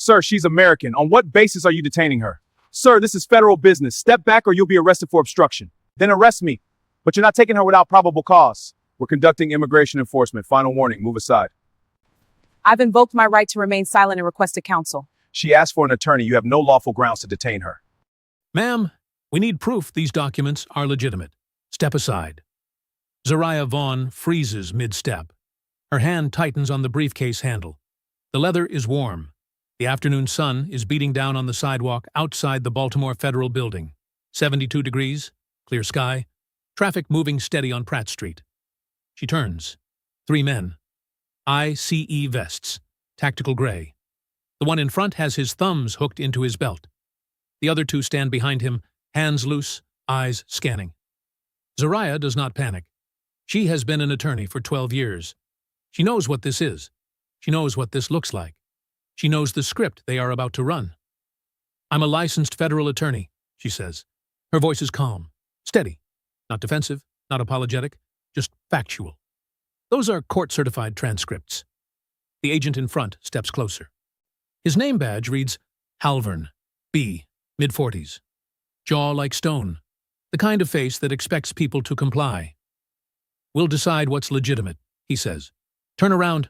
Sir, she's American. On what basis are you detaining her? Sir, this is federal business. Step back or you'll be arrested for obstruction. Then arrest me. But you're not taking her without probable cause. We're conducting immigration enforcement. Final warning, move aside. I've invoked my right to remain silent and requested counsel. She asked for an attorney. You have no lawful grounds to detain her. Ma'am, we need proof these documents are legitimate. Step aside. Zariah Vaughn freezes mid-step. Her hand tightens on the briefcase handle. The leather is warm. The afternoon sun is beating down on the sidewalk outside the Baltimore Federal Building. 72 degrees, clear sky, traffic moving steady on Pratt Street. She turns. 3 men. ICE vests, tactical gray. The one in front has his thumbs hooked into his belt. The other 2 stand behind him, hands loose, eyes scanning. Zariah does not panic. She has been an attorney for 12 years. She knows what this is. She knows what this looks like. She knows the script they are about to run. I'm a licensed federal attorney, she says. Her voice is calm, steady, not defensive, not apologetic, just factual. Those are court-certified transcripts. The agent in front steps closer. His name badge reads Halvern, B, mid-40s. Jaw like stone, the kind of face that expects people to comply. We'll decide what's legitimate, he says. Turn around.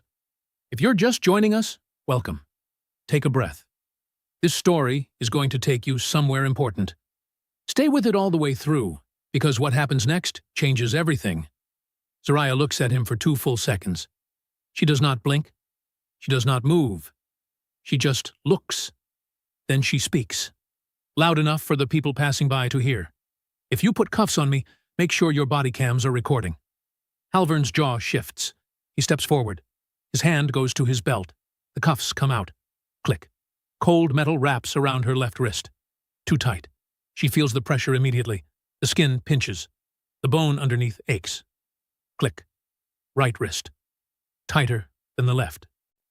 If you're just joining us, welcome. Take a breath. This story is going to take you somewhere important. Stay with it all the way through, because what happens next changes everything. Zariah looks at him for 2 full seconds. She does not blink. She does not move. She just looks. Then she speaks. Loud enough for the people passing by to hear. If you put cuffs on me, make sure your body cams are recording. Halvern's jaw shifts. He steps forward. His hand goes to his belt. The cuffs come out. Click. Cold metal wraps around her left wrist. Too tight. She feels the pressure immediately. The skin pinches. The bone underneath aches. Click. Right wrist. Tighter than the left.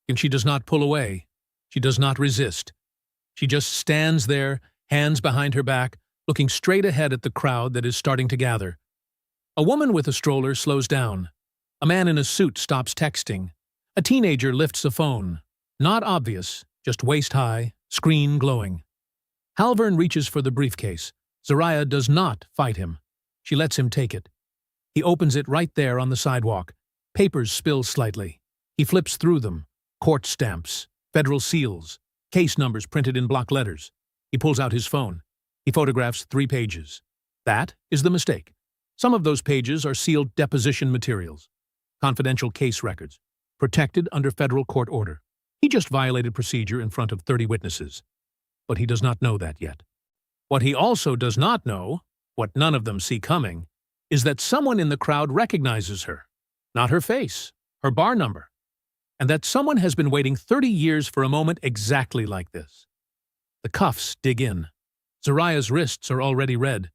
And she does not pull away. She does not resist. She just stands there, hands behind her back, looking straight ahead at the crowd that is starting to gather. A woman with a stroller slows down. A man in a suit stops texting. A teenager lifts a phone. Not obvious, just waist-high, screen glowing. Halvern reaches for the briefcase. Zariah does not fight him. She lets him take it. He opens it right there on the sidewalk. Papers spill slightly. He flips through them. Court stamps, federal seals, case numbers printed in block letters. He pulls out his phone. He photographs 3 pages. That is the mistake. Some of those pages are sealed deposition materials, confidential case records, protected under federal court order. He just violated procedure in front of 30 witnesses. But he does not know that yet. What he also does not know, what none of them see coming, is that someone in the crowd recognizes her. Not her face, her bar number. And that someone has been waiting 30 years for a moment exactly like this. The cuffs dig in. Zariah's wrists are already red.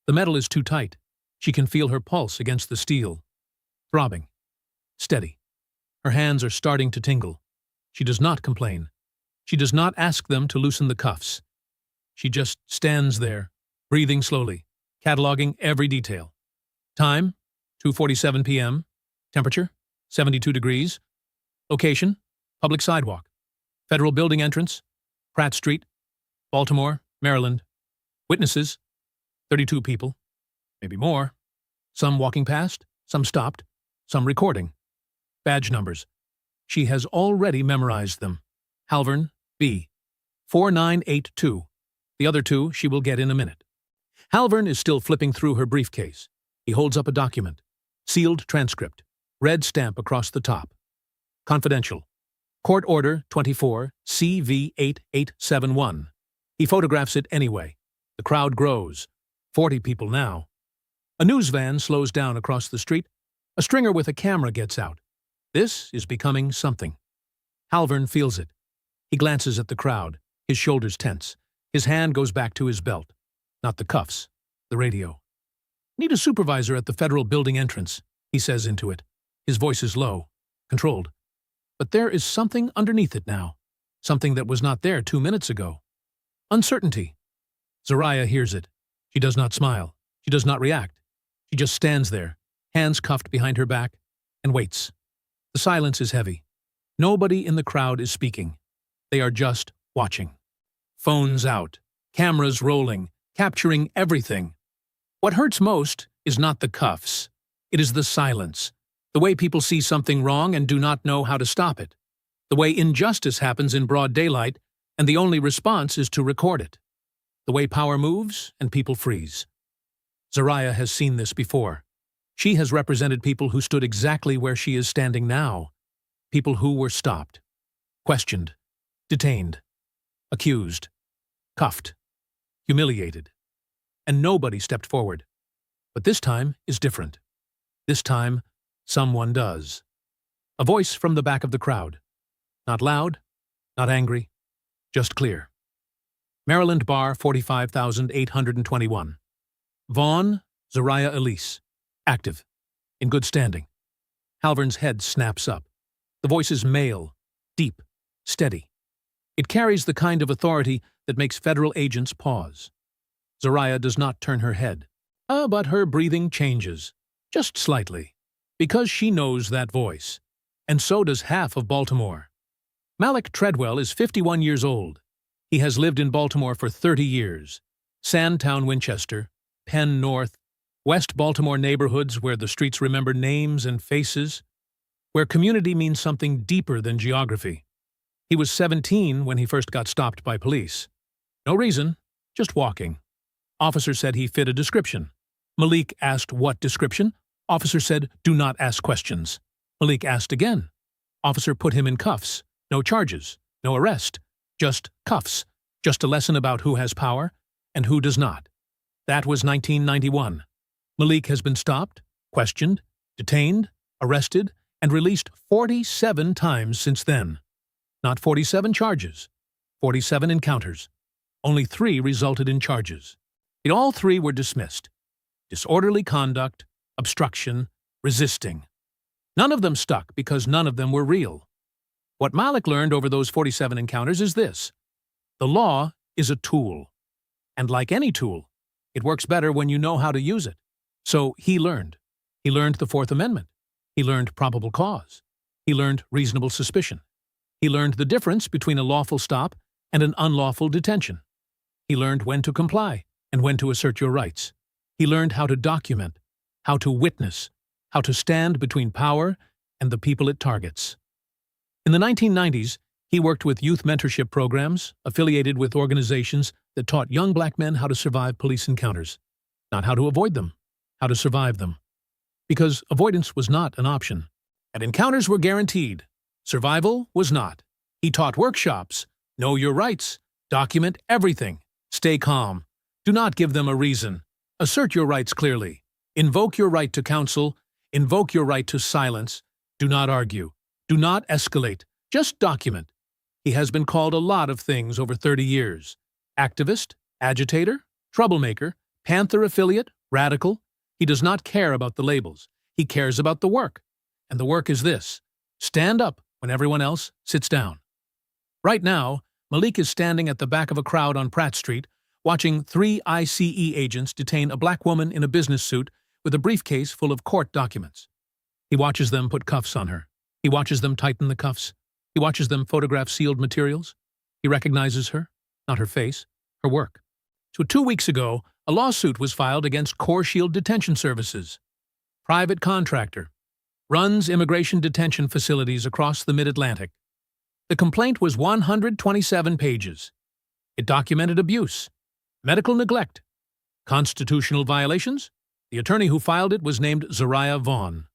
The metal is too tight. She can feel her pulse against the steel. Throbbing. Steady. Her hands are starting to tingle. She does not complain. She does not ask them to loosen the cuffs. She just stands there, breathing slowly, cataloging every detail. Time, 2:47 p.m. Temperature, 72 degrees. Location, public sidewalk. Federal building entrance, Pratt Street, Baltimore, Maryland. Witnesses, 32 people, maybe more. Some walking past, some stopped, some recording. Badge numbers. She has already memorized them. Halvern, B. 4982. The other 2 she will get in a minute. Halvern is still flipping through her briefcase. He holds up a document. Sealed transcript. Red stamp across the top. Confidential. Court Order 24 CV8871. He photographs it anyway. The crowd grows. 40 people now. A news van slows down across the street. A stringer with a camera gets out. This is becoming something. Halvern feels it. He glances at the crowd, his shoulders tense. His hand goes back to his belt. Not the cuffs, the radio. Need a supervisor at the federal building entrance, he says into it. His voice is low, controlled. But there is something underneath it now. Something that was not there 2 minutes ago. Uncertainty. Zariah hears it. She does not smile. She does not react. She just stands there, hands cuffed behind her back, and waits. The silence is heavy. Nobody in the crowd is speaking. They are just watching. Phones out, cameras rolling, capturing everything. What hurts most is not the cuffs. It is the silence, the way people see something wrong and do not know how to stop it, the way injustice happens in broad daylight and the only response is to record it, the way power moves and people freeze. Zariah has seen this before. She has represented people who stood exactly where she is standing now, people who were stopped, questioned, detained, accused, cuffed, humiliated, and nobody stepped forward. But this time is different. This time, someone does. A voice from the back of the crowd. Not loud, not angry, just clear. Maryland Bar 45,821. Vaughn, Zariah Elise. Active. In good standing. Halvern's head snaps up. The voice is male, deep, steady. It carries the kind of authority that makes federal agents pause. Zariah does not turn her head. But her breathing changes. Just slightly. Because she knows that voice. And so does half of Baltimore. Malik Treadwell is 51 years old. He has lived in Baltimore for 30 years. Sandtown, Winchester, Penn North, West Baltimore neighborhoods where the streets remember names and faces, where community means something deeper than geography. He was 17 when he first got stopped by police. No reason, just walking. Officer said he fit a description. Malik asked what description. Officer said, do not ask questions. Malik asked again. Officer put him in cuffs. No charges, no arrest, just cuffs, just a lesson about who has power and who does not. That was 1991. Malik has been stopped, questioned, detained, arrested, and released 47 times since then. Not 47 charges, 47 encounters. Only 3 resulted in charges. Yet all 3 were dismissed. Disorderly conduct, obstruction, resisting. None of them stuck because none of them were real. What Malik learned over those 47 encounters is this. The law is a tool. And like any tool, it works better when you know how to use it. So he learned. He learned the Fourth Amendment. He learned probable cause. He learned reasonable suspicion. He learned the difference between a lawful stop and an unlawful detention. He learned when to comply and when to assert your rights. He learned how to document, how to witness, how to stand between power and the people it targets. In the 1990s, he worked with youth mentorship programs affiliated with organizations that taught young black men how to survive police encounters. Not how to avoid them, how to survive them. Because avoidance was not an option. And encounters were guaranteed. Survival was not. He taught workshops. Know your rights. Document everything. Stay calm. Do not give them a reason. Assert your rights clearly. Invoke your right to counsel. Invoke your right to silence. Do not argue. Do not escalate. Just document. He has been called a lot of things over 30 years. Activist, agitator, troublemaker, Panther affiliate, radical. He does not care about the labels. He cares about the work. And the work is this. Stand up when everyone else sits down. Right now, Malik is standing at the back of a crowd on Pratt Street, watching 3 ICE agents detain a black woman in a business suit with a briefcase full of court documents. He watches them put cuffs on her. He watches them tighten the cuffs. He watches them photograph sealed materials. He recognizes her, not her face, her work. So 2 weeks ago, a lawsuit was filed against Core Shield Detention Services. Private contractor. Runs immigration detention facilities across the Mid-Atlantic. The complaint was 127 pages. It documented abuse, medical neglect, constitutional violations. The attorney who filed it was named Zariah Vaughn.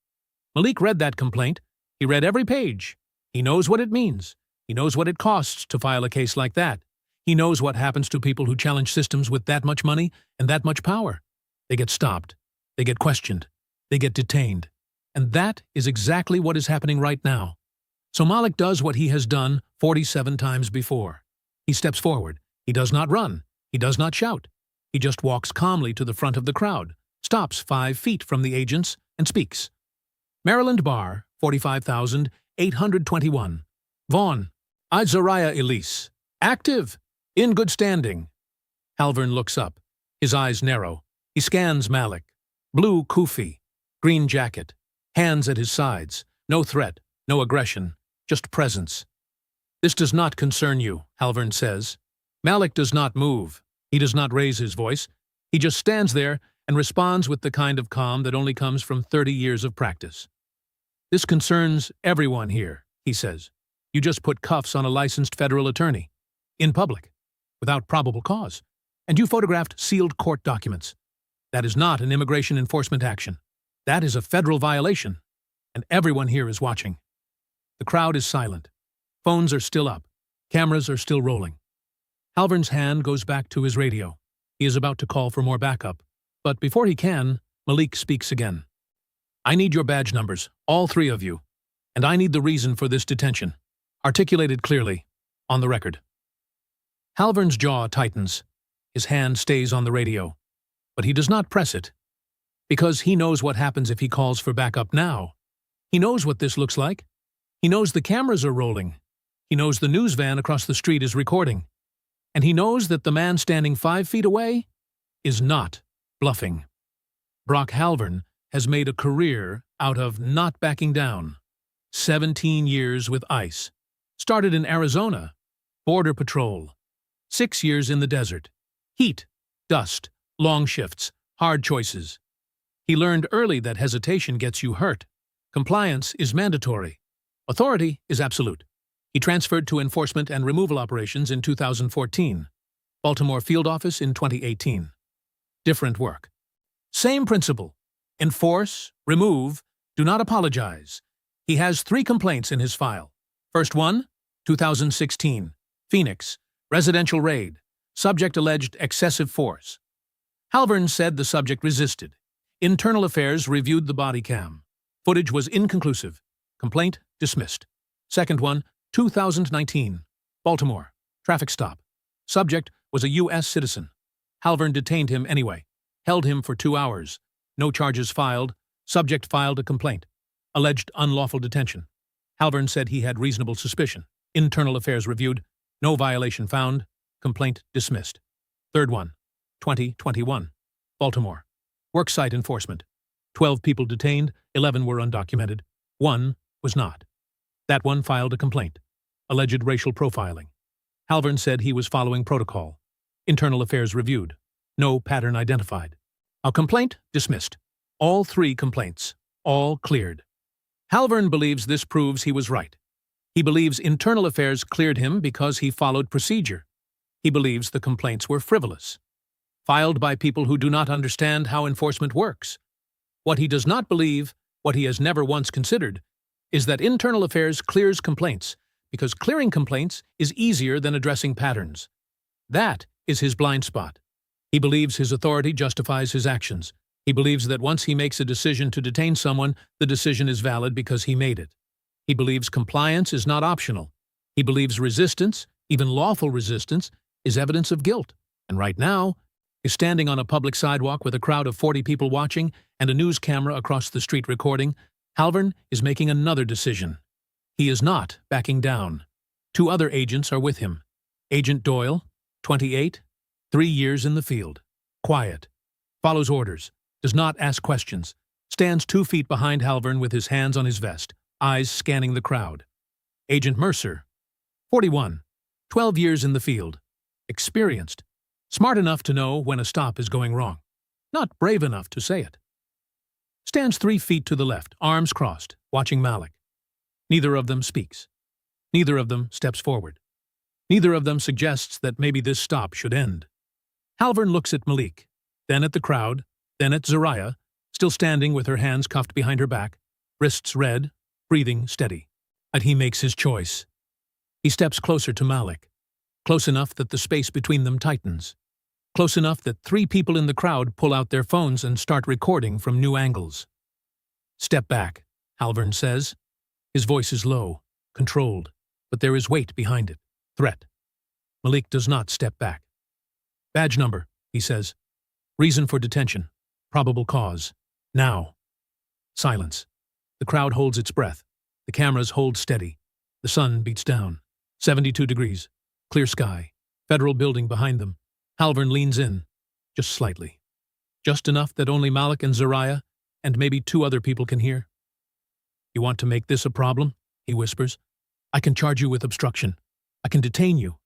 Malik read that complaint. He read every page. He knows what it means. He knows what it costs to file a case like that. He knows what happens to people who challenge systems with that much money and that much power. They get stopped. They get questioned. They get detained. And that is exactly what is happening right now. So Malik does what he has done 47 times before. He steps forward. He does not run. He does not shout. He just walks calmly to the front of the crowd, stops 5 feet from the agents, and speaks. Maryland Bar, 45,821. Vaughn, I Zariah Elise. Active. In good standing. Halvern looks up. His eyes narrow. He scans Malik. Blue kufi. Green jacket. Hands at his sides. No threat. No aggression. Just presence. This does not concern you, Halvern says. Malik does not move. He does not raise his voice. He just stands there and responds with the kind of calm that only comes from 30 years of practice. This concerns everyone here, he says. You just put cuffs on a licensed federal attorney. In public. Without probable cause. And you photographed sealed court documents. That is not an immigration enforcement action. That is a federal violation. And everyone here is watching. The crowd is silent. Phones are still up. Cameras are still rolling. Halvern's hand goes back to his radio. He is about to call for more backup. But before he can, Malik speaks again. I need your badge numbers, all three of you. And I need the reason for this detention. Articulated clearly, on the record. Halvern's jaw tightens. His hand stays on the radio. But he does not press it. Because he knows what happens if he calls for backup now. He knows what this looks like. He knows the cameras are rolling. He knows the news van across the street is recording. And he knows that the man standing 5 feet away is not bluffing. Brock Halvern has made a career out of not backing down. 17 years with ICE. Started in Arizona. Border Patrol. 6 years in the desert. Heat, dust, long shifts, hard choices. He learned early that hesitation gets you hurt. Compliance is mandatory. Authority is absolute. He transferred to enforcement and removal operations in 2014. Baltimore field office in 2018. Different work. Same principle. Enforce, remove, do not apologize. He has 3 complaints in his file. First one, 2016. Phoenix. Residential raid. Subject alleged excessive force. Halvern said the subject resisted. Internal Affairs reviewed the body cam. Footage was inconclusive. Complaint dismissed. Second one, 2019. Baltimore. Traffic stop. Subject was a U.S. citizen. Halvern detained him anyway. Held him for 2 hours. No charges filed. Subject filed a complaint. Alleged unlawful detention. Halvern said he had reasonable suspicion. Internal Affairs reviewed. No violation found. Complaint dismissed. Third one, 2021. Baltimore. Worksite enforcement. 12 people detained, 11 were undocumented. 1 was not. That one filed a complaint. Alleged racial profiling. Halvern said he was following protocol. Internal Affairs reviewed. No pattern identified. A complaint dismissed. All 3 complaints. All cleared. Halvern believes this proves he was right. He believes Internal Affairs cleared him because he followed procedure. He believes the complaints were frivolous. Filed by people who do not understand how enforcement works. What he does not believe, what he has never once considered, is that Internal Affairs clears complaints because clearing complaints is easier than addressing patterns. That is his blind spot. He believes his authority justifies his actions. He believes that once he makes a decision to detain someone, the decision is valid because he made it. He believes compliance is not optional. He believes resistance, even lawful resistance, is evidence of guilt. And right now, is standing on a public sidewalk with a crowd of 40 people watching and a news camera across the street recording. Halvern is making another decision. He is not backing down. 2 other agents are with him. Agent Doyle, 28, 3 years in the field. Quiet. Follows orders. Does not ask questions. Stands 2 feet behind Halvern with his hands on his vest, eyes scanning the crowd. Agent Mercer, 41, 12 years in the field. Experienced. Smart enough to know when a stop is going wrong. Not brave enough to say it. Stands 3 feet to the left, arms crossed, watching Malik. Neither of them speaks. Neither of them steps forward. Neither of them suggests that maybe this stop should end. Halvern looks at Malik, then at the crowd, then at Zariah, still standing with her hands cuffed behind her back, wrists red, breathing steady. And he makes his choice. He steps closer to Malik, close enough that the space between them tightens, close enough that 3 people in the crowd pull out their phones and start recording from new angles. Step back, Halvern says. His voice is low, controlled, but there is weight behind it, threat. Malik does not step back. Badge number, he says. Reason for detention. Probable cause. Now. Silence. The crowd holds its breath. The cameras hold steady. The sun beats down. 72 degrees. Clear sky. Federal building behind them. Halvern leans in. Just slightly. Just enough that only Malik and Zariah, and maybe 2 other people can hear. You want to make this a problem? He whispers. I can charge you with obstruction. I can detain you.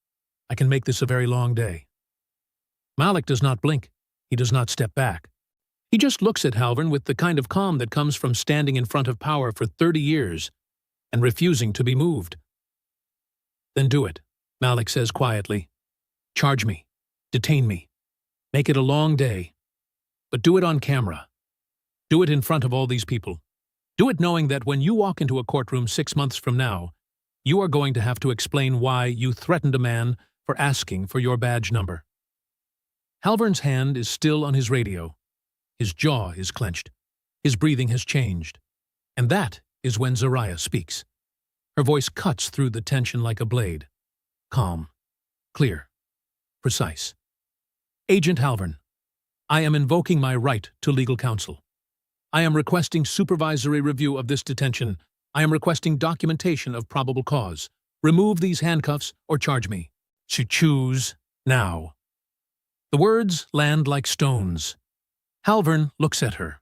I can make this a very long day. Malik does not blink. He does not step back. He just looks at Halvern with the kind of calm that comes from standing in front of power for 30 years and refusing to be moved. Then do it, Malik says quietly. Charge me. Detain me. Make it a long day. But do it on camera. Do it in front of all these people. Do it knowing that when you walk into a courtroom 6 months from now, you are going to have to explain why you threatened a man for asking for your badge number. Halvern's hand is still on his radio. His jaw is clenched. His breathing has changed. And that is when Zariah speaks. Her voice cuts through the tension like a blade. Calm. Clear. Precise. Agent Halvern, I am invoking my right to legal counsel. I am requesting supervisory review of this detention. I am requesting documentation of probable cause. Remove these handcuffs or charge me. Choose now. The words land like stones. Halvern looks at her.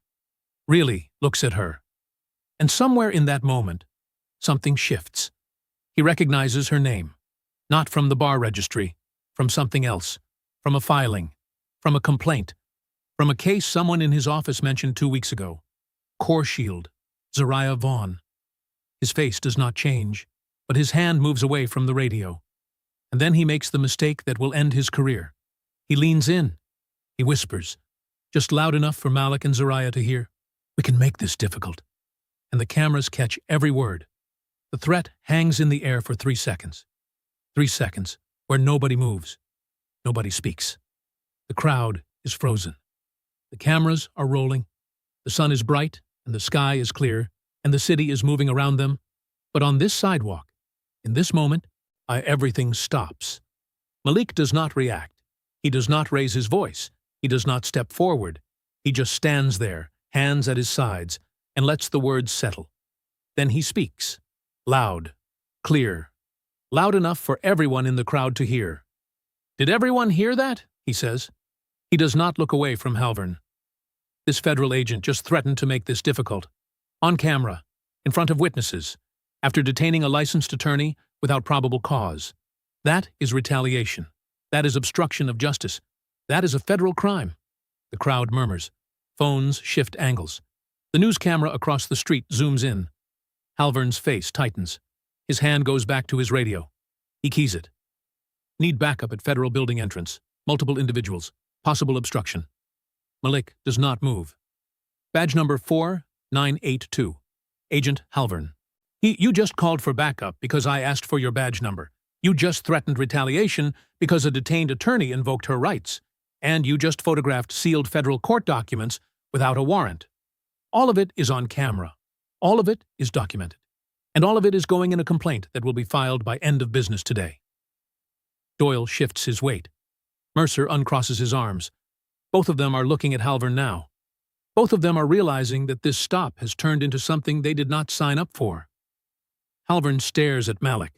Really looks at her. And somewhere in that moment, something shifts. He recognizes her name. Not from the bar registry, from something else, from a filing, from a complaint, from a case someone in his office mentioned 2 weeks ago. Core Shield, Zariah Vaughn. His face does not change, but his hand moves away from the radio. And then he makes the mistake that will end his career. He leans in. He whispers, just loud enough for Malik and Zariah to hear. We can make this difficult. And the cameras catch every word. The threat hangs in the air for 3 seconds. 3 seconds where nobody moves. Nobody speaks. The crowd is frozen. The cameras are rolling. The sun is bright and the sky is clear and the city is moving around them. But on this sidewalk, in this moment, everything stops. Malik does not react. He does not raise his voice. He does not step forward. He just stands there, hands at his sides, and lets the words settle. Then he speaks. Loud. Clear. Loud enough for everyone in the crowd to hear. Did everyone hear that? He says. He does not look away from Halvern. This federal agent just threatened to make this difficult. On camera, in front of witnesses, after detaining a licensed attorney without probable cause. That is retaliation. That is obstruction of justice. That is a federal crime. The crowd murmurs. Phones shift angles. The news camera across the street zooms in. Halvern's face tightens. His hand goes back to his radio. He keys it. Need backup at federal building entrance. Multiple individuals. Possible obstruction. Malik does not move. Badge number 4982. Agent Halvern. You just called for backup because I asked for your badge number. You just threatened retaliation because a detained attorney invoked her rights. And you just photographed sealed federal court documents without a warrant. All of it is on camera. All of it is documented. And all of it is going in a complaint that will be filed by end of business today. Doyle shifts his weight. Mercer uncrosses his arms. Both of them are looking at Halvern now. Both of them are realizing that this stop has turned into something they did not sign up for. Halvern stares at Malik.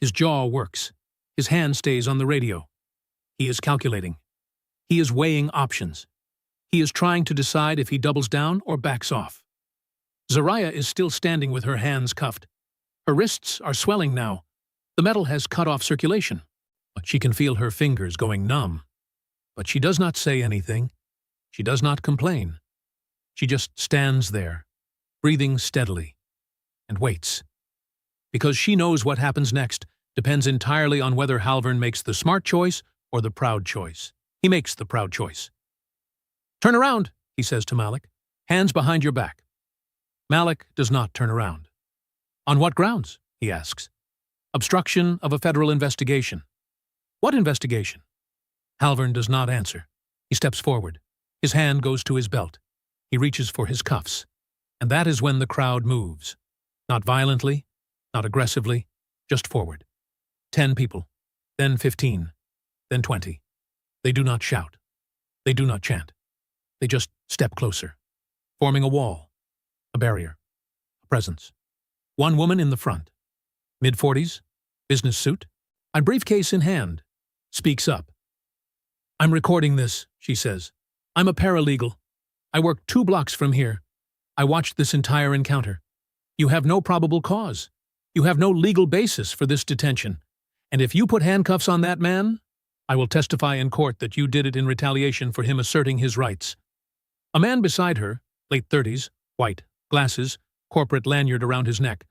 His jaw works. His hand stays on the radio. He is calculating. He is weighing options. He is trying to decide if he doubles down or backs off. Zariah is still standing with her hands cuffed. Her wrists are swelling now. The metal has cut off circulation. But she can feel her fingers going numb. But she does not say anything. She does not complain. She just stands there, breathing steadily, and waits. Because she knows what happens next depends entirely on whether Halvern makes the smart choice or the proud choice. He makes the proud choice. Turn around, he says to Malik. Hands behind your back. Malik does not turn around. On what grounds? He asks. Obstruction of a federal investigation. What investigation? Halvern does not answer. He steps forward. His hand goes to his belt. He reaches for his cuffs. And that is when the crowd moves. Not violently, not aggressively, just forward. 10 people, then 15, then 20. They do not shout. They do not chant. They just step closer, forming a wall, a barrier, a presence. One woman in the front, mid-40s, business suit, a briefcase in hand, speaks up. I'm recording this, she says. I'm a paralegal. I work 2 blocks from here. I watched this entire encounter. You have no probable cause. You have no legal basis for this detention. And if you put handcuffs on that man, I will testify in court that you did it in retaliation for him asserting his rights. A man beside her, late 30s, white, glasses, corporate lanyard around his neck,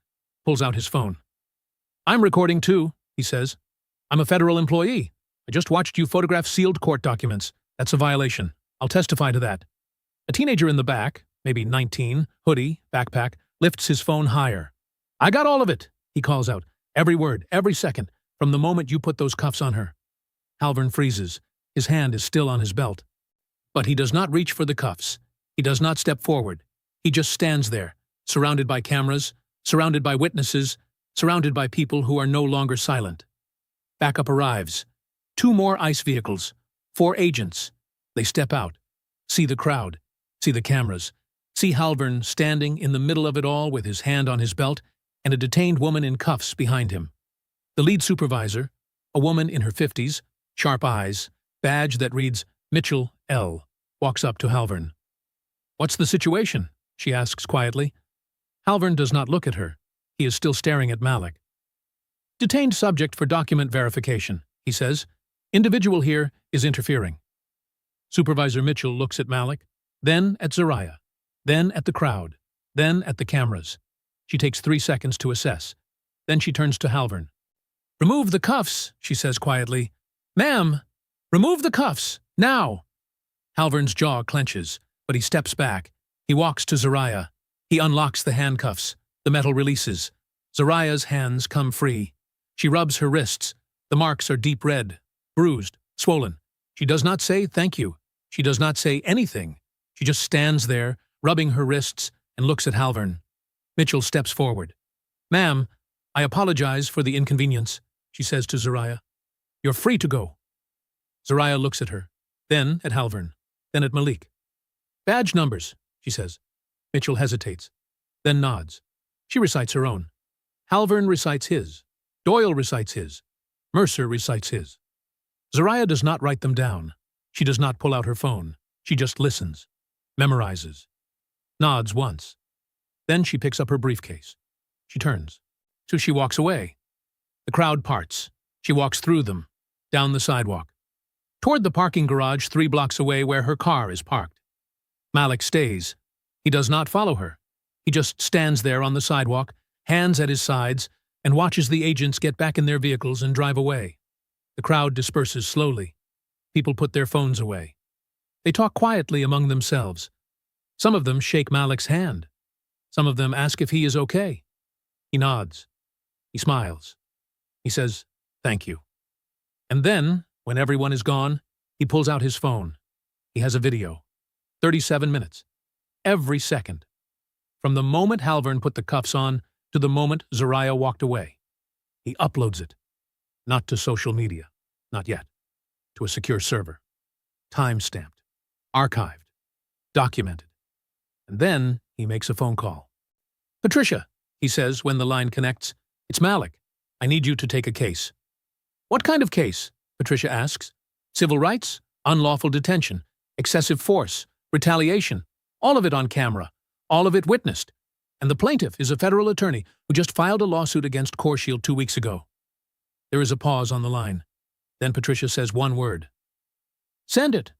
pulls out his phone. I'm recording too, he says. I'm a federal employee. I just watched you photograph sealed court documents. That's a violation. I'll testify to that. A teenager in the back, maybe 19, hoodie, backpack, lifts his phone higher. I got all of it, he calls out. Every word, every second, from the moment you put those cuffs on her. Halvern freezes. His hand is still on his belt. But he does not reach for the cuffs. He does not step forward. He just stands there, surrounded by cameras, surrounded by witnesses, surrounded by people who are no longer silent. Backup arrives. 2 more ICE vehicles. 4 agents. They step out. See the crowd. See the cameras. See Halvern standing in the middle of it all with his hand on his belt and a detained woman in cuffs behind him. The lead supervisor, a woman in her 50s, sharp eyes, badge that reads Mitchell L., walks up to Halvern. What's the situation? She asks quietly. Halvern does not look at her. He is still staring at Malik. Detained subject for document verification, he says. Individual here is interfering. Supervisor Mitchell looks at Malik, then at Zariah, then at the crowd, then at the cameras. She takes 3 seconds to assess. Then she turns to Halvern. Remove the cuffs, she says quietly. Ma'am, remove the cuffs, now. Halvern's jaw clenches, but he steps back. He walks to Zariah. He unlocks the handcuffs. The metal releases. Zariah's hands come free. She rubs her wrists. The marks are deep red, bruised, swollen. She does not say thank you. She does not say anything. She just stands there, rubbing her wrists, and looks at Halvern. Mitchell steps forward. Ma'am, I apologize for the inconvenience, she says to Zariah. You're free to go. Zariah looks at her, then at Halvern, then at Malik. Badge numbers, she says. Mitchell hesitates, then nods. She recites her own. Halvern recites his. Doyle recites his. Mercer recites his. Zariah does not write them down. She does not pull out her phone. She just listens, memorizes, nods once. Then she picks up her briefcase. She turns. So she walks away. The crowd parts. She walks through them, down the sidewalk, toward the parking garage 3 blocks away where her car is parked. Malik stays. He does not follow her. He just stands there on the sidewalk, hands at his sides, and watches the agents get back in their vehicles and drive away. The crowd disperses slowly. People put their phones away. They talk quietly among themselves. Some of them shake Malik's hand. Some of them ask if he is okay. He nods. He smiles. He says, thank you. And then, when everyone is gone, he pulls out his phone. He has a video. 37 minutes. Every second. From the moment Halvern put the cuffs on to the moment Zariah walked away. He uploads it. Not to social media. Not yet. To a secure server. Time-stamped. Archived. Documented. And then he makes a phone call. Patricia, he says when the line connects. It's Malik. I need you to take a case. What kind of case? Patricia asks. Civil rights? Unlawful detention? Excessive force? Retaliation? All of it on camera. All of it witnessed. And the plaintiff is a federal attorney who just filed a lawsuit against CoreShield 2 weeks ago. There is a pause on the line. Then Patricia says one word. Send it.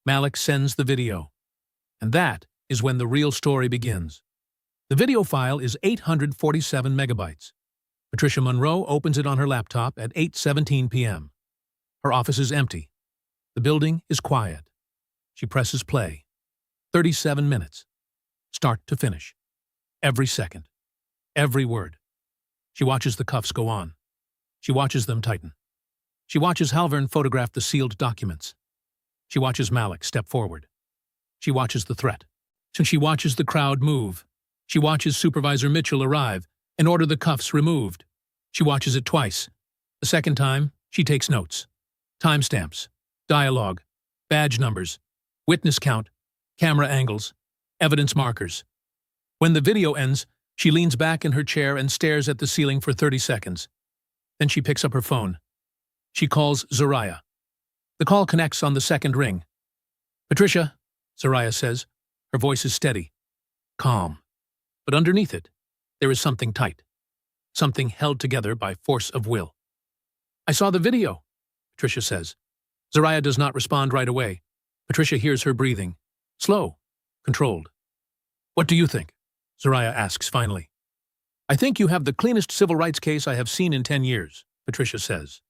Malik sends the video. And that is when the real story begins. The video file is 847 megabytes. Patricia Monroe opens it on her laptop at 8:17 p.m. Her office is empty. The building is quiet. She presses play. 37 minutes. Start to finish. Every second. Every word. She watches the cuffs go on. She watches them tighten. She watches Halvern photograph the sealed documents. She watches Malik step forward. She watches the threat. So she watches the crowd move. She watches Supervisor Mitchell arrive and order the cuffs removed. She watches it twice. The second time, she takes notes. Timestamps, dialogue, badge numbers, witness count, camera angles, evidence markers. When the video ends, she leans back in her chair and stares at the ceiling for 30 seconds. Then she picks up her phone. She calls Zariah. The call connects on the second ring. Patricia, Zariah says. Her voice is steady, calm. But underneath it, there is something tight. Something held together by force of will. I saw the video, Patricia says. Zariah does not respond right away. Patricia hears her breathing. Slow, controlled. What do you think? Zariah asks finally. I think you have the cleanest civil rights case I have seen in 10 years, Patricia says.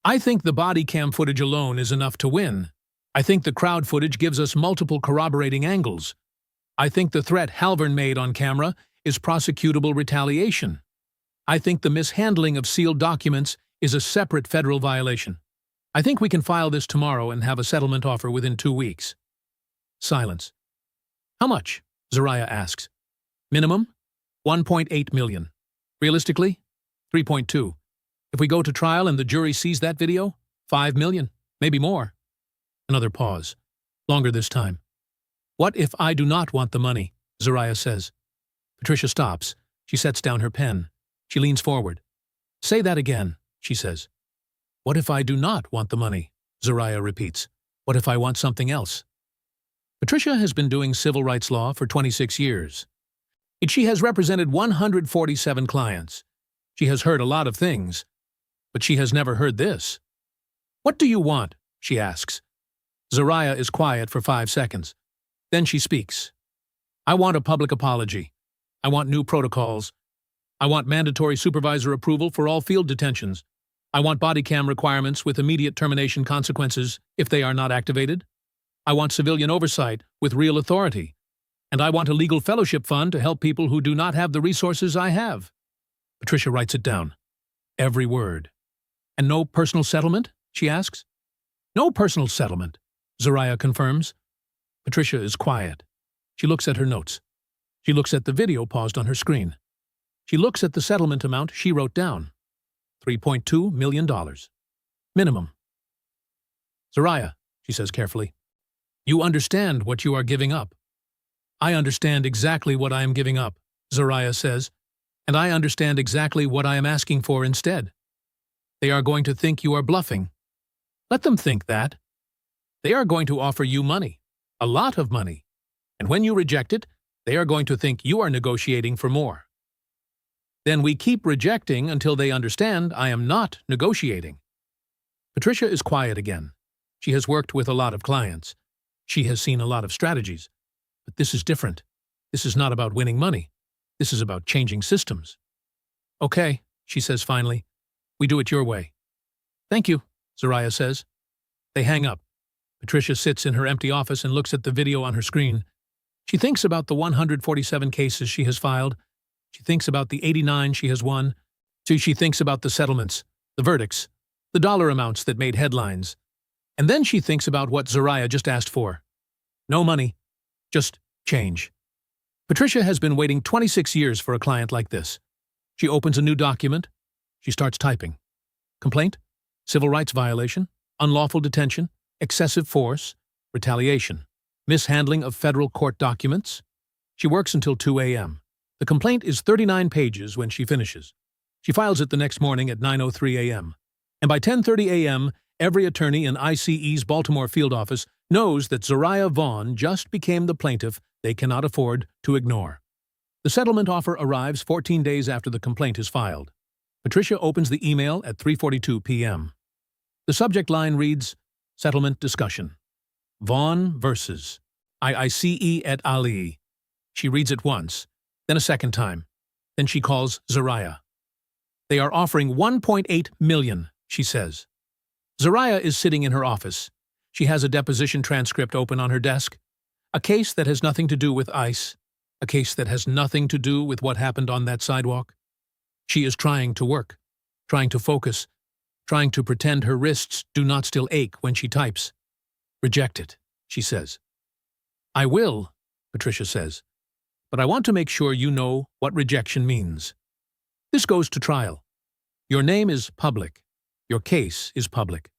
I think the body cam footage alone is enough to win. I think the crowd footage gives us multiple corroborating angles. I think the threat Halvern made on camera is prosecutable retaliation. I think the mishandling of sealed documents is a separate federal violation. I think we can file this tomorrow and have a settlement offer within 2 weeks. Silence. How much? Zariah asks. Minimum? 1.8 million. Realistically? 3.2. If we go to trial and the jury sees that video, 5 million, maybe more. Another pause. Longer this time. What if I do not want the money? Zariah says. Patricia stops. She sets down her pen. She leans forward. Say that again, she says. What if I do not want the money? Zariah repeats. What if I want something else? Patricia has been doing civil rights law for 26 years. She has represented 147 clients. She has heard a lot of things, but she has never heard this. What do you want? She asks. Zariah is quiet for 5 seconds. Then she speaks. I want a public apology. I want new protocols. I want mandatory supervisor approval for all field detentions. I want body cam requirements with immediate termination consequences if they are not activated. I want civilian oversight with real authority. And I want a legal fellowship fund to help people who do not have the resources I have. Patricia writes it down. Every word. And no personal settlement? She asks. No personal settlement, Zariah confirms. Patricia is quiet. She looks at her notes. She looks at the video paused on her screen. She looks at the settlement amount she wrote down. $3.2 million. Minimum. Zariah, she says carefully, you understand what you are giving up. I understand exactly what I am giving up, Zariah says, and I understand exactly what I am asking for instead. They are going to think you are bluffing. Let them think that. They are going to offer you money, a lot of money, and when you reject it, they are going to think you are negotiating for more. Then we keep rejecting until they understand I am not negotiating. Patricia is quiet again. She has worked with a lot of clients. She has seen a lot of strategies. But this is different. This is not about winning money. This is about changing systems. Okay, she says finally. We do it your way. Thank you, Zariah says. They hang up. Patricia sits in her empty office and looks at the video on her screen. She thinks about the 147 cases she has filed. She thinks about the 89 she has won. She thinks about the settlements, the verdicts, the dollar amounts that made headlines. And then she thinks about what Zariah just asked for. No money, just change. Patricia has been waiting 26 years for a client like this. She opens a new document. She starts typing. Complaint, civil rights violation, unlawful detention, excessive force, retaliation, mishandling of federal court documents. She works until 2 a.m. The complaint is 39 pages when she finishes. She files it the next morning at 9:03 a.m. And by 10:30 a.m., every attorney in ICE's Baltimore field office knows that Zariah Vaughn just became the plaintiff they cannot afford to ignore. The settlement offer arrives 14 days after the complaint is filed. Patricia opens the email at 3:42 p.m. The subject line reads, Settlement Discussion. Vaughn versus IICE et Ali. She reads it once, then a second time. Then she calls Zariah. They are offering $1.8 million, she says. Zariah is sitting in her office. She has a deposition transcript open on her desk. A case that has nothing to do with ICE. A case that has nothing to do with what happened on that sidewalk. She is trying to work, trying to focus, trying to pretend her wrists do not still ache when she types. Reject it, she says. I will, Patricia says. But I want to make sure you know what rejection means. This goes to trial. Your name is public. Your case is public.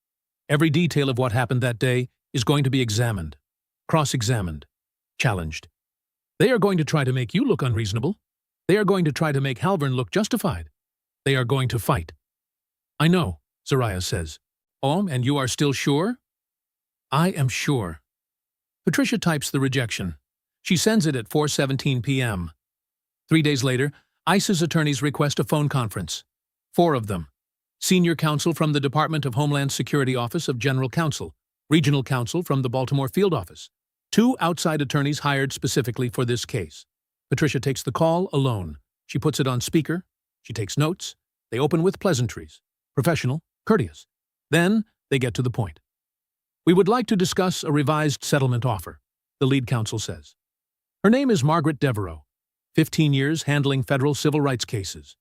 Every detail of what happened that day is going to be examined, cross-examined, challenged. They are going to try to make you look unreasonable. They are going to try to make Halvern look justified. They are going to fight. I know, Zariah says. Oh, and you are still sure? I am sure. Patricia types the rejection. She sends it at 4:17 p.m. 3 days later, ICE's attorneys request a phone conference. 4 of them. Senior Counsel from the Department of Homeland Security Office of General Counsel, Regional Counsel from the Baltimore Field Office. 2 outside attorneys hired specifically for this case. Patricia takes the call alone. She puts it on speaker. She takes notes. They open with pleasantries. Professional, courteous. Then they get to the point. We would like to discuss a revised settlement offer, the lead counsel says. Her name is Margaret Devereaux, 15 years handling federal civil rights cases.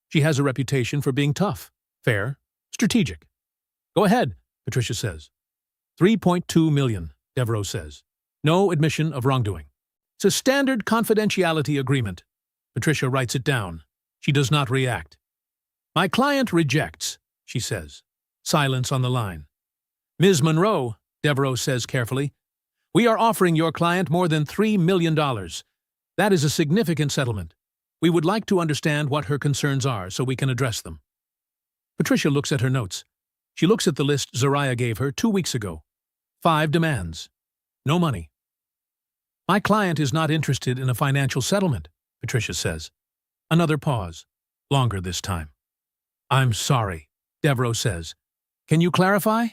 She has a reputation for being tough, fair, strategic. Go ahead, Patricia says. $3.2 million, Devereaux says. No admission of wrongdoing. It's a standard confidentiality agreement. Patricia writes it down. She does not react. My client rejects, she says. Silence on the line. Ms. Monroe, Devereaux says carefully, we are offering your client more than $3 million. That is a significant settlement. We would like to understand what her concerns are so we can address them. Patricia looks at her notes. She looks at the list Zariah gave her 2 weeks ago. 5 demands. No money. My client is not interested in a financial settlement, Patricia says. Another pause. Longer this time. I'm sorry, Devereaux says. Can you clarify?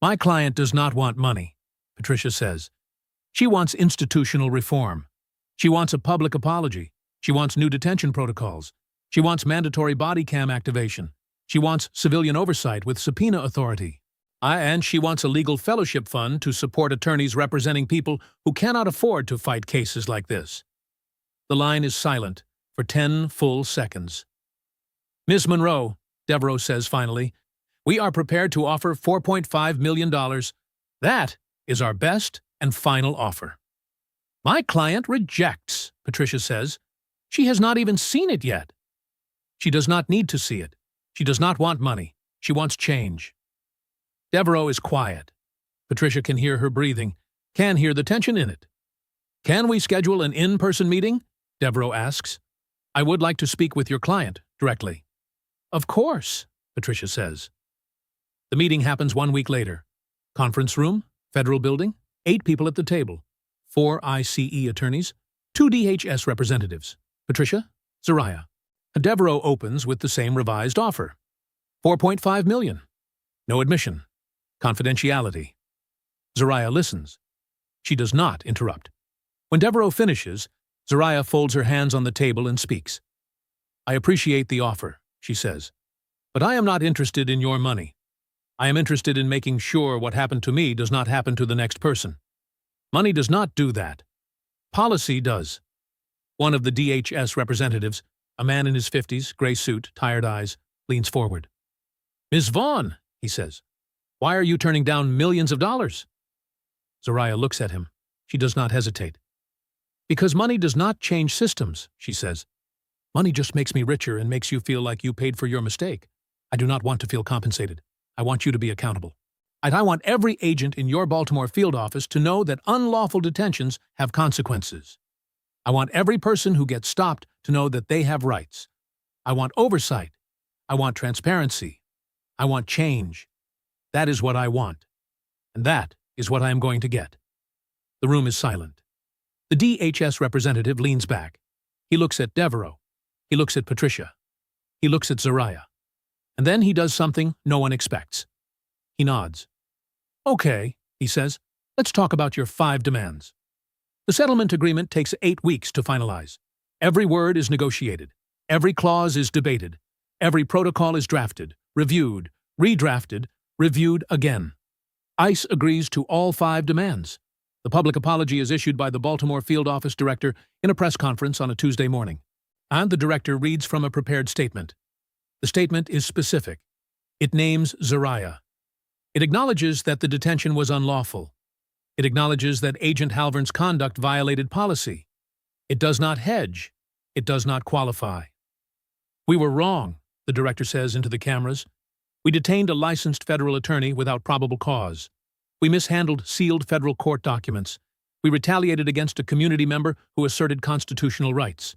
My client does not want money, Patricia says. She wants institutional reform. She wants a public apology. She wants new detention protocols. She wants mandatory body cam activation. She wants civilian oversight with subpoena authority. And she wants a legal fellowship fund to support attorneys representing people who cannot afford to fight cases like this. The line is silent for 10 full seconds. Ms. Monroe, Devereaux says finally, we are prepared to offer $4.5 million. That is our best and final offer. My client rejects, Patricia says. She has not even seen it yet. She does not need to see it. She does not want money. She wants change. Devereaux is quiet. Patricia can hear her breathing, can hear the tension in it. Can we schedule an in-person meeting? Devereaux asks. I would like to speak with your client directly. Of course, Patricia says. The meeting happens 1 week later. Conference room, federal building, 8 people at the table, 4 ICE attorneys, 2 DHS representatives, Patricia, Zariah. Devereaux opens with the same revised offer. $4.5 million. No admission. Confidentiality. Zariah listens. She does not interrupt. When Devereaux finishes, Zariah folds her hands on the table and speaks. I appreciate the offer, she says, but I am not interested in your money. I am interested in making sure what happened to me does not happen to the next person. Money does not do that. Policy does. One of the DHS representatives, a man in his 50s, gray suit, tired eyes, leans forward. Ms. Vaughn, he says, why are you turning down millions of dollars? Zariah looks at him. She does not hesitate. Because money does not change systems, she says. Money just makes me richer and makes you feel like you paid for your mistake. I do not want to feel compensated. I want you to be accountable. And I want every agent in your Baltimore field office to know that unlawful detentions have consequences. I want every person who gets stopped to know that they have rights. I want oversight. I want transparency. I want change. That is what I want. And that is what I am going to get. The room is silent. The DHS representative leans back. He looks at Devereaux. He looks at Patricia. He looks at Zariah. And then he does something no one expects. He nods. Okay, he says, let's talk about your 5 demands. The settlement agreement takes 8 weeks to finalize. Every word is negotiated. Every clause is debated. Every protocol is drafted, reviewed, redrafted, reviewed again. ICE agrees to all 5 demands. The public apology is issued by the Baltimore field office director in a press conference on a Tuesday morning. And the director reads from a prepared statement. The statement is specific. It names Zariah. It acknowledges that the detention was unlawful. It acknowledges that Agent Halvern's conduct violated policy. It does not hedge. It does not qualify. We were wrong, the director says into the cameras. We detained a licensed federal attorney without probable cause. We mishandled sealed federal court documents. We retaliated against a community member who asserted constitutional rights.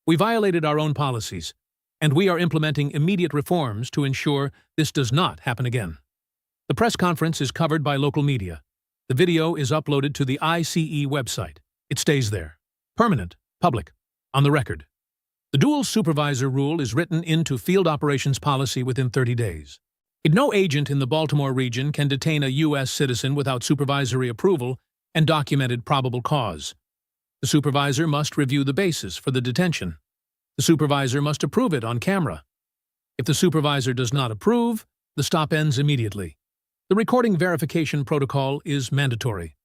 We violated our own policies, and we are implementing immediate reforms to ensure this does not happen again. The press conference is covered by local media. The video is uploaded to the ICE website. It stays there. Permanent, public, on the record. The dual supervisor rule is written into field operations policy within 30 days. No agent in the Baltimore region can detain a U.S. citizen without supervisory approval and documented probable cause. The supervisor must review the basis for the detention. The supervisor must approve it on camera. If the supervisor does not approve, the stop ends immediately. The recording verification protocol is mandatory.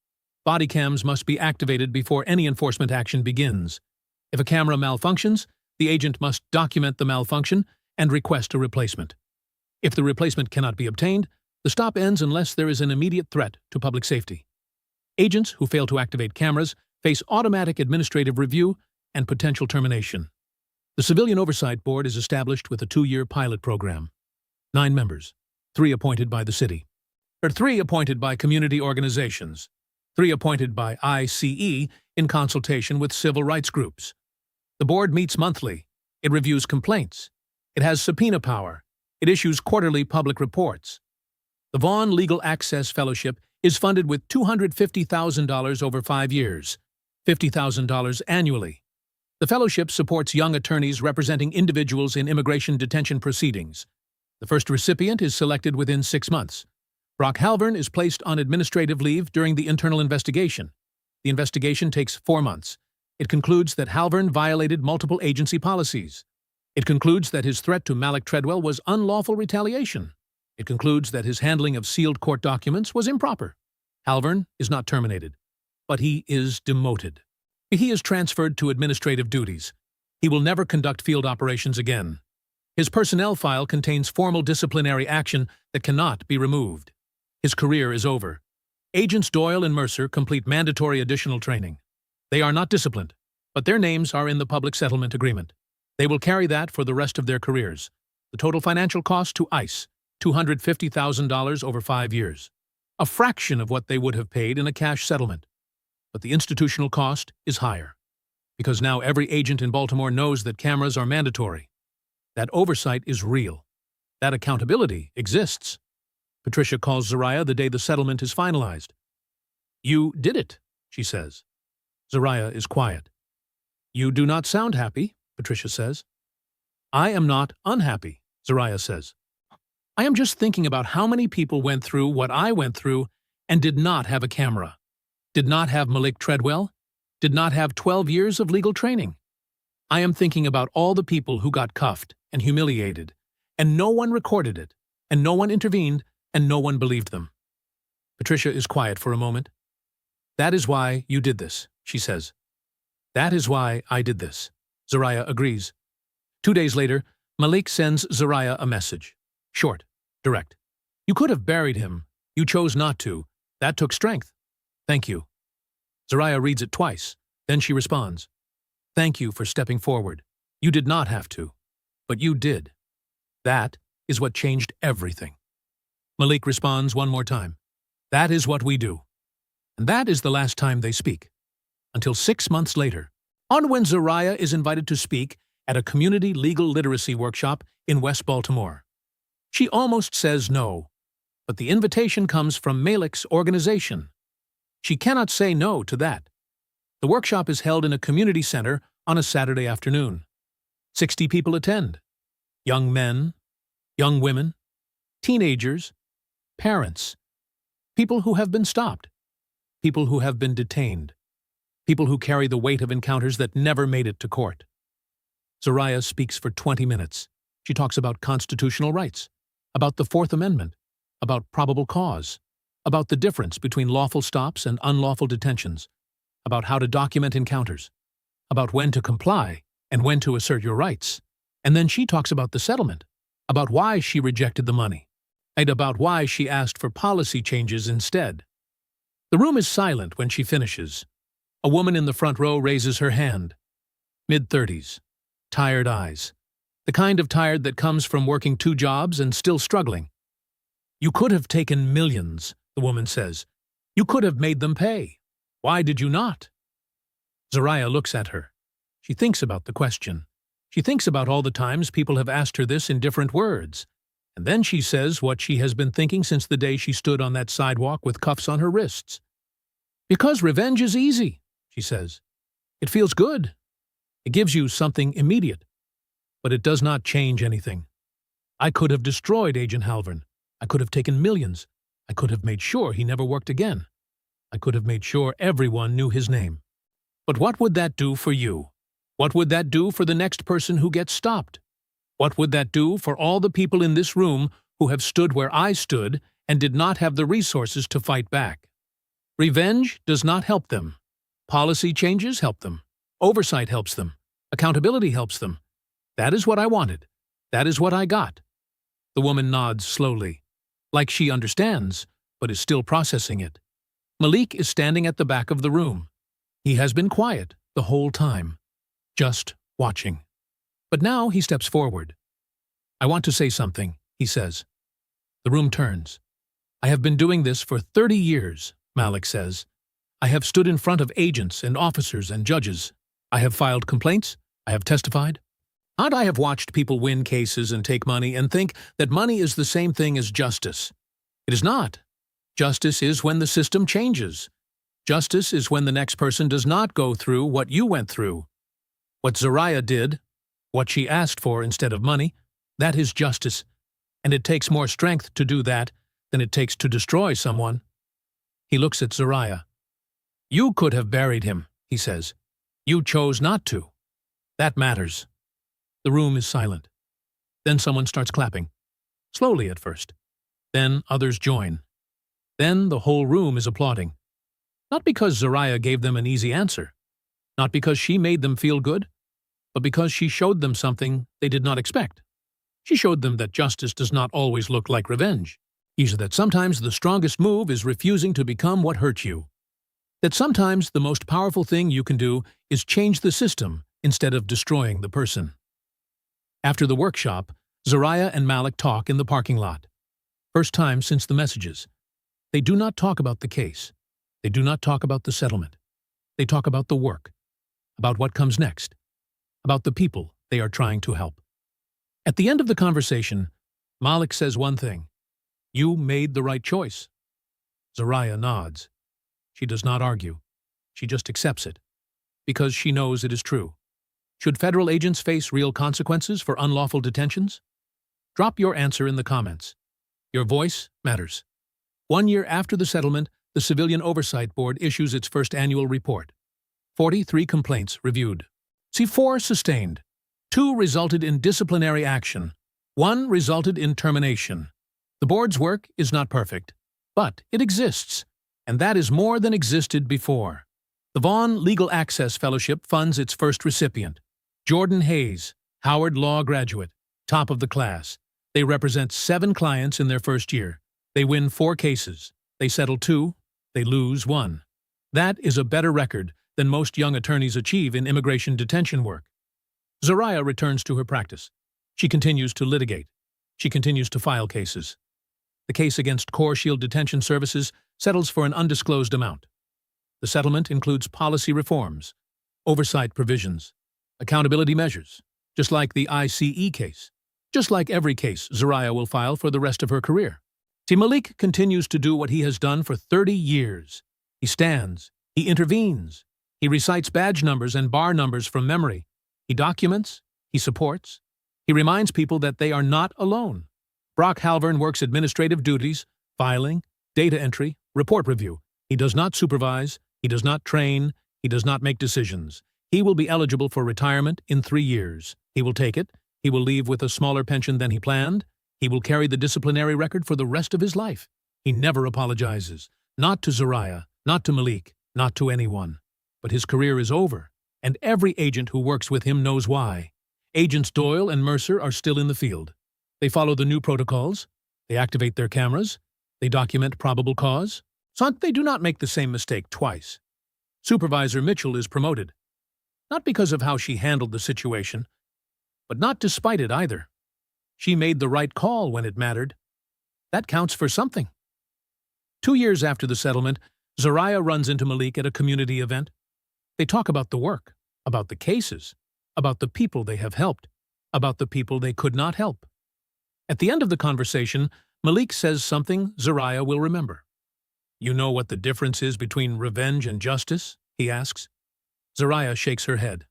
Body cams must be activated before any enforcement action begins. If a camera malfunctions, the agent must document the malfunction and request a replacement. If the replacement cannot be obtained, the stop ends unless there is an immediate threat to public safety. Agents who fail to activate cameras face automatic administrative review and potential termination. The Civilian Oversight Board is established with a 2-year pilot program. 9 members, 3 appointed by the city, 3 appointed by community organizations, 3 appointed by ICE in consultation with civil rights groups. The board meets monthly. It reviews complaints. It has subpoena power. It issues quarterly public reports. The Vaughn Legal Access Fellowship is funded with $250,000 over 5 years, $50,000 annually. The fellowship supports young attorneys representing individuals in immigration detention proceedings. The first recipient is selected within 6 months. Brock Halvern is placed on administrative leave during the internal investigation. The investigation takes 4 months. It concludes that Halvern violated multiple agency policies. It concludes that his threat to Malik Treadwell was unlawful retaliation. It concludes that his handling of sealed court documents was improper. Halvern is not terminated, but he is demoted. He is transferred to administrative duties. He will never conduct field operations again. His personnel file contains formal disciplinary action that cannot be removed. His career is over. Agents Doyle and Mercer complete mandatory additional training. They are not disciplined, but their names are in the public settlement agreement. They will carry that for the rest of their careers. The total financial cost to ICE, $250,000 over 5 years. A fraction of what they would have paid in a cash settlement. But the institutional cost is higher, because now every agent in Baltimore knows that cameras are mandatory. That oversight is real. That accountability exists. Patricia calls Zariah the day the settlement is finalized. "You did it," she says. Zariah is quiet. "You do not sound happy," Patricia says. "I am not unhappy," Zariah says. "I am just thinking about how many people went through what I went through and did not have a camera, did not have Malik Treadwell, did not have 12 years of legal training. I am thinking about all the people who got cuffed and humiliated, and no one recorded it, and no one intervened, and no one believed them." Patricia is quiet for a moment. "That is why you did this," she says. "That is why I did this." Zariah agrees. 2 days later, Malik sends Zariah a message. Short, direct. "You could have buried him. You chose not to. That took strength. Thank you." Zariah reads it twice. Then she responds, "Thank you for stepping forward. You did not have to, but you did. That is what changed everything." Malik responds one more time. "That is what we do." And that is the last time they speak. Until 6 months later, on when Zariah is invited to speak at a community legal literacy workshop in West Baltimore. She almost says no, but the invitation comes from Malik's organization. She cannot say no to that. The workshop is held in a community center on a Saturday afternoon. 60 people attend. Young men, young women, teenagers, parents, people who have been stopped, people who have been detained, people who carry the weight of encounters that never made it to court. Zariah speaks for 20 minutes. She talks about constitutional rights, about the Fourth Amendment, about probable cause, about the difference between lawful stops and unlawful detentions, about how to document encounters, about when to comply and when to assert your rights. And then she talks about the settlement, about why she rejected the money, and about why she asked for policy changes instead. The room is silent when she finishes. A woman in the front row raises her hand. Mid-30s, tired eyes, the kind of tired that comes from working 2 jobs and still struggling. "You could have taken millions," the woman says. "You could have made them pay. Why did you not?" Zariah looks at her. She thinks about the question. She thinks about all the times people have asked her this in different words. And then she says what she has been thinking since the day she stood on that sidewalk with cuffs on her wrists. "Because revenge is easy," she says. "It feels good. It gives you something immediate, But it does not change anything. I could have destroyed Agent Halvern. I could have taken millions. I could have made sure he never worked again. I could have made sure everyone knew his name. But what would that do for you? What would that do for the next person who gets stopped? What would that do for all the people in this room who have stood where I stood and did not have the resources to fight back? Revenge does not help them. Policy changes help them. Oversight helps them. Accountability helps them. That is what I wanted. That is what I got. The woman nods slowly, like she understands, but is still processing it. Malik is standing at the back of the room. He has been quiet the whole time, just watching. But now he steps forward. I want to say something, he says. The room turns. I have been doing this for 30 years, Malik says. I have stood in front of agents and officers and judges. I have filed complaints. I have testified. And I have watched people win cases and take money and think that money is the same thing as justice. It is not. Justice is when the system changes. Justice is when the next person does not go through what you went through. What Zariah did, what she asked for instead of money, that is justice, and it takes more strength to do that than it takes to destroy someone. He looks at Zariah. You could have buried him, he says. You chose not to. That matters. The room is silent. Then someone starts clapping. Slowly at first. Then others join. Then the whole room is applauding. Not because Zariah gave them an easy answer. Not because she made them feel good, but because she showed them something they did not expect. She showed them that justice does not always look like revenge. Either that sometimes the strongest move is refusing to become what hurt you. That sometimes the most powerful thing you can do is change the system instead of destroying the person. After the workshop, Zariah and Malik talk in the parking lot. First time since the messages. They do not talk about the case. They do not talk about the settlement. They talk about the work, about what comes next, about the people they are trying to help. At the end of the conversation, Malik says one thing. You made the right choice. Zariah nods. She does not argue. She just accepts it, because she knows it is true. Should federal agents face real consequences for unlawful detentions? Drop your answer in the comments. Your voice matters. 1 year after the settlement, the Civilian Oversight Board issues its first annual report. 43 complaints reviewed. See, 4 sustained. 2 resulted in disciplinary action. 1 resulted in termination. The board's work is not perfect, but it exists, and that is more than existed before. The Vaughn Legal Access Fellowship funds its first recipient, Jordan Hayes, Howard Law graduate, top of the class. They represent 7 clients in their first year. They win 4 cases. They settle 2. They lose 1. That is a better record than most young attorneys achieve in immigration detention work. Zariah returns to her practice. She continues to litigate. She continues to file cases. The case against Core Shield Detention Services settles for an undisclosed amount. The settlement includes policy reforms, oversight provisions, accountability measures, just like the ICE case, just like every case Zariah will file for the rest of her career. Malik continues to do what he has done for 30 years. He stands, he intervenes, he recites badge numbers and bar numbers from memory. He documents, he supports, he reminds people that they are not alone. Brock Halvern works administrative duties, filing, data entry, report review. He does not supervise, he does not train, he does not make decisions. He will be eligible for retirement in 3 years. He will take it, he will leave with a smaller pension than he planned. He will carry the disciplinary record for the rest of his life. He never apologizes. Not to Zariah, not to Malik, not to anyone. But his career is over, and every agent who works with him knows why. Agents Doyle and Mercer are still in the field. They follow the new protocols. They activate their cameras. They document probable cause. So they do not make the same mistake twice. Supervisor Mitchell is promoted. Not because of how she handled the situation, but not despite it either. She made the right call when it mattered. That counts for something. 2 years after the settlement, Zariah runs into Malik at a community event. They talk about the work, about the cases, about the people they have helped, about the people they could not help. At the end of the conversation, Malik says something Zariah will remember. You know what the difference is between revenge and justice? He asks. Zariah shakes her head.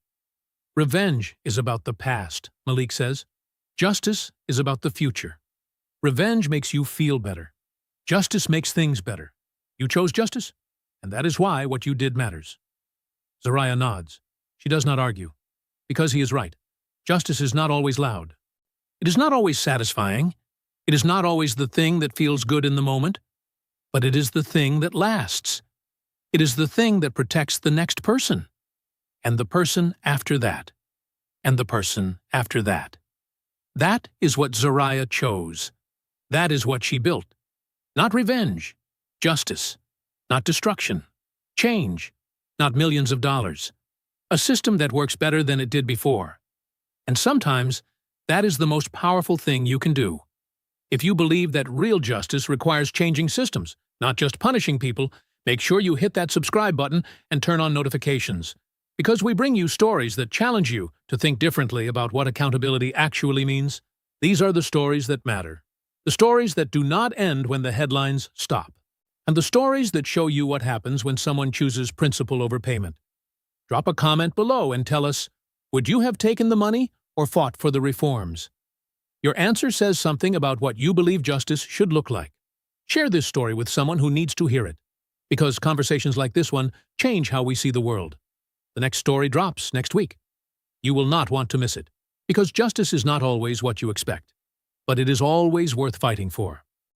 Revenge is about the past, Malik says. Justice is about the future. Revenge makes you feel better. Justice makes things better. You chose justice, and that is why what you did matters. Zariah nods. She does not argue. Because he is right. Justice is not always loud. It is not always satisfying. It is not always the thing that feels good in the moment. But it is the thing that lasts. It is the thing that protects the next person. And the person after that. And the person after that. That is what Zariah chose. That is what she built. Not revenge. Justice. Not destruction. Change. Not millions of dollars. A system that works better than it did before. And sometimes, that is the most powerful thing you can do. If you believe that real justice requires changing systems, not just punishing people, make sure you hit that subscribe button and turn on notifications. Because we bring you stories that challenge you to think differently about what accountability actually means. These are the stories that matter. The stories that do not end when the headlines stop. And the stories that show you what happens when someone chooses principle over payment. Drop a comment below and tell us, would you have taken the money or fought for the reforms? Your answer says something about what you believe justice should look like. Share this story with someone who needs to hear it. Because conversations like this one change how we see the world. The next story drops next week. You will not want to miss it. Because justice is not always what you expect. But it is always worth fighting for.